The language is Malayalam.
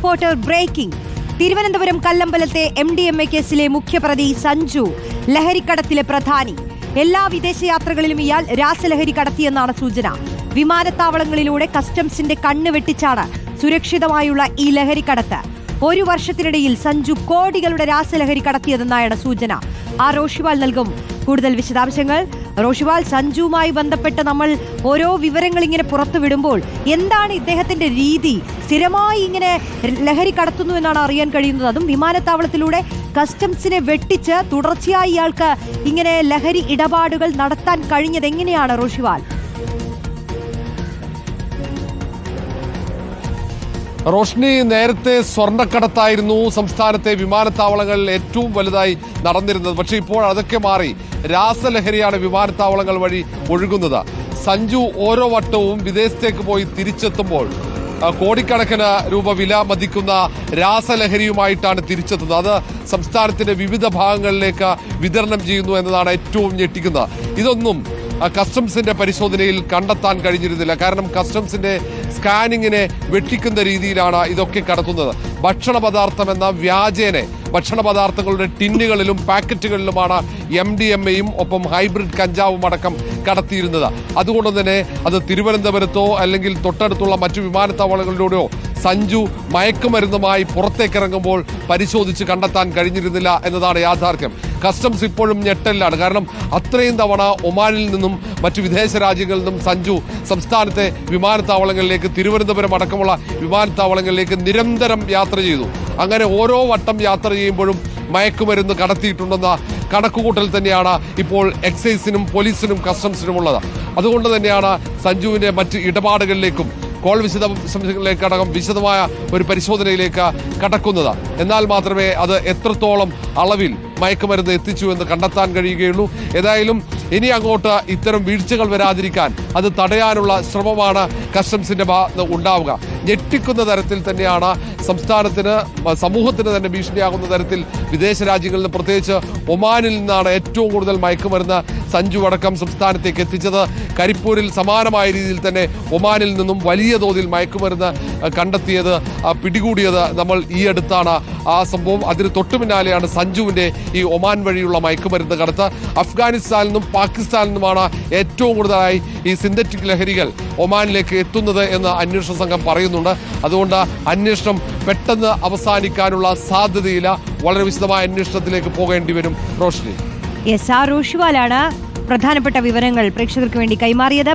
Reporter breaking. തിരുവനന്തപുരം കല്ലമ്പലത്തെ MDMA കേസിലെ മുഖ്യപ്രതി സഞ്ജു ലഹരിക്കടത്തിലെ പ്രധാനി. എല്ലാ വിദേശയാത്രകളിലും ഇയാൾ രാസലഹരി കടത്തിയെന്നാണ് സൂചന. വിമാനത്താവളങ്ങളിലൂടെ കസ്റ്റംസിന്റെ കണ്ണ് വെട്ടിച്ചാണ് സുരക്ഷിതമായുള്ള ഈ ലഹരിക്കടത്ത്. 1 വർഷത്തിനിടയിൽ സഞ്ജു കോടികളുടെ രാസലഹരി കടത്തിയതെന്നാണ് സൂചന. റോഷിവാൽ നൽകും കൂടുതൽ വിശദാംശങ്ങൾ. റോഷിവാൽ, സഞ്ജുവുമായി ബന്ധപ്പെട്ട് നമ്മൾ ഓരോ വിവരങ്ങൾ ഇങ്ങനെ പുറത്തുവിടുമ്പോൾ എന്താണ് ഇദ്ദേഹത്തിന്റെ രീതി? സ്ഥിരമായി ഇങ്ങനെ ലഹരി കടത്തുന്നു എന്നാണ് അറിയാൻ കഴിയുന്നത്. അതും വിമാനത്താവളത്തിലൂടെ കസ്റ്റംസിനെ വെട്ടിച്ച് തുടർച്ചയായി ഇയാൾക്ക് ഇങ്ങനെ ലഹരി ഇടപാടുകൾ നടത്താൻ കഴിഞ്ഞത് എങ്ങനെയാണ് റോഷിവാൽ? റോഷ്നി, നേരത്തെ സ്വർണ്ണക്കടത്തായിരുന്നു സംസ്ഥാനത്തെ വിമാനത്താവളങ്ങളിൽ ഏറ്റവും വലുതായി നടന്നിരുന്നത്. പക്ഷേ ഇപ്പോൾ അതൊക്കെ മാറി രാസലഹരിയാണ് വിമാനത്താവളങ്ങൾ വഴി ഒഴുകുന്നത്. സഞ്ജു ഓരോ വട്ടവും വിദേശത്തേക്ക് പോയി തിരിച്ചെത്തുമ്പോൾ കോടിക്കണക്കിന് രൂപ വില മതിക്കുന്ന രാസലഹരിയുമായിട്ടാണ് തിരിച്ചെത്തുന്നത്. അത് സംസ്ഥാനത്തിന്റെ വിവിധ ഭാഗങ്ങളിലേക്ക് വിതരണം ചെയ്യുന്നു എന്നതാണ് ഏറ്റവും ഞെട്ടിക്കുന്നത്. ഇതൊന്നും കസ്റ്റംസിന്റെ പരിശോധനയിൽ കണ്ടെത്താൻ കഴിഞ്ഞിരുന്നില്ല. കാരണം കസ്റ്റംസിന്റെ സ്കാനിങ്ങിനെ വെട്ടിക്കുന്ന രീതിയിലാണ് ഇതൊക്കെ കടത്തുന്നത്. ഭക്ഷണ പദാർത്ഥം എന്ന വ്യാജേനെ ഭക്ഷണ പദാർത്ഥങ്ങളുടെ ടിന്നുകളിലും പാക്കറ്റുകളിലുമാണ് MDMAയും ഒപ്പം ഹൈബ്രിഡ് കഞ്ചാവും അടക്കം കടത്തിയിരുന്നത്. അതുകൊണ്ട് തന്നെ അത് തിരുവനന്തപുരത്തോ അല്ലെങ്കിൽ തൊട്ടടുത്തുള്ള മറ്റു വിമാനത്താവളങ്ങളിലൂടെയോ സഞ്ജു മയക്കുമരുന്നുമായി പുറത്തേക്കിറങ്ങുമ്പോൾ പരിശോധിച്ച് കണ്ടെത്താൻ കഴിഞ്ഞിരുന്നില്ല എന്നതാണ് യാഥാർത്ഥ്യം. കസ്റ്റംസ് ഇപ്പോഴും ഞെട്ടലിലാണ്. കാരണം അത്രയും തവണ ഒമാനിൽ നിന്നും മറ്റു വിദേശ രാജ്യങ്ങളിൽ നിന്നും സഞ്ജു സംസ്ഥാനത്തെ വിമാനത്താവളങ്ങളിലേക്ക്, തിരുവനന്തപുരം അടക്കമുള്ള വിമാനത്താവളങ്ങളിലേക്ക് നിരന്തരം യാത്ര ചെയ്തു. അങ്ങനെ ഓരോ വട്ടം യാത്ര ചെയ്യുമ്പോഴും മയക്കുമരുന്ന് കടത്തിയിട്ടുണ്ടെന്ന കണക്കുകൂട്ടൽ തന്നെയാണ് ഇപ്പോൾ എക്സൈസിനും പോലീസിനും കസ്റ്റംസിനും ഉള്ളത്. അതുകൊണ്ട് തന്നെയാണ് സഞ്ജുവിന്റെ മറ്റ് ഇടപാടുകളിലേക്കും കോൾ വിശദാംശങ്ങളിലേക്കടക്കം വിശദമായ ഒരു പരിശോധനയിലേക്ക് കടക്കുന്നത്. എന്നാൽ മാത്രമേ അത് എത്രത്തോളം അളവിൽ മയക്കുമരുന്ന് എത്തിച്ചു എന്ന് കണ്ടെത്താൻ കഴിയുകയുള്ളൂ. ഏതായാലും ഇനി അങ്ങോട്ട് ഇത്തരം വീഴ്ചകൾ വരാതിരിക്കാൻ അത് തടയാനുള്ള ശ്രമമാണ് കസ്റ്റംസിന്റെ ഭാഗത്ത് ഉണ്ടാവുക. ഞെട്ടിക്കുന്ന തരത്തിൽ തന്നെയാണ് സംസ്ഥാനത്തിന്, സമൂഹത്തിന് തന്നെ ഭീഷണിയാകുന്ന തരത്തിൽ വിദേശ രാജ്യങ്ങളിൽ നിന്ന്, പ്രത്യേകിച്ച് ഒമാനിൽ നിന്നാണ് ഏറ്റവും കൂടുതൽ മയക്കുമരുന്ന് സഞ്ജു അടക്കം സംസ്ഥാനത്തേക്ക് എത്തിച്ചത്. കരിപ്പൂരിൽ സമാനമായ രീതിയിൽ തന്നെ ഒമാനിൽ നിന്നും വലിയ തോതിൽ മയക്കുമരുന്ന് കണ്ടെത്തിയത്, പിടികൂടിയത് നമ്മൾ ഈ അടുത്താണ് ആ സംഭവം. അതിന് തൊട്ടു പിന്നാലെയാണ് സഞ്ജുവിന്റെ ഈ ഒമാൻ വഴിയുള്ള മയക്കുമരുന്ന് കടത്ത്. അഫ്ഗാനിസ്ഥാനിൽ നിന്നും പാകിസ്ഥാനിൽ നിന്നുമാണ് ഏറ്റവും കൂടുതലായി ഈ സിന്തറ്റിക് ലഹരികൾ ഒമാനിലേക്ക് എത്തുന്നത് എന്ന് അന്വേഷണ സംഘം പറയുന്നുണ്ട്. അതുകൊണ്ട് അന്വേഷണം പെട്ടെന്ന് അവസാനിക്കാനുള്ള സാധ്യതയില്ല. വളരെ വിശദമായ അന്വേഷണത്തിലേക്ക് പോകേണ്ടി വരും. റോഷ്നി, റോഷിവാലാണ് പ്രധാനപ്പെട്ട വിവരങ്ങൾ പ്രേക്ഷകർക്ക് വേണ്ടി കൈമാറിയത്.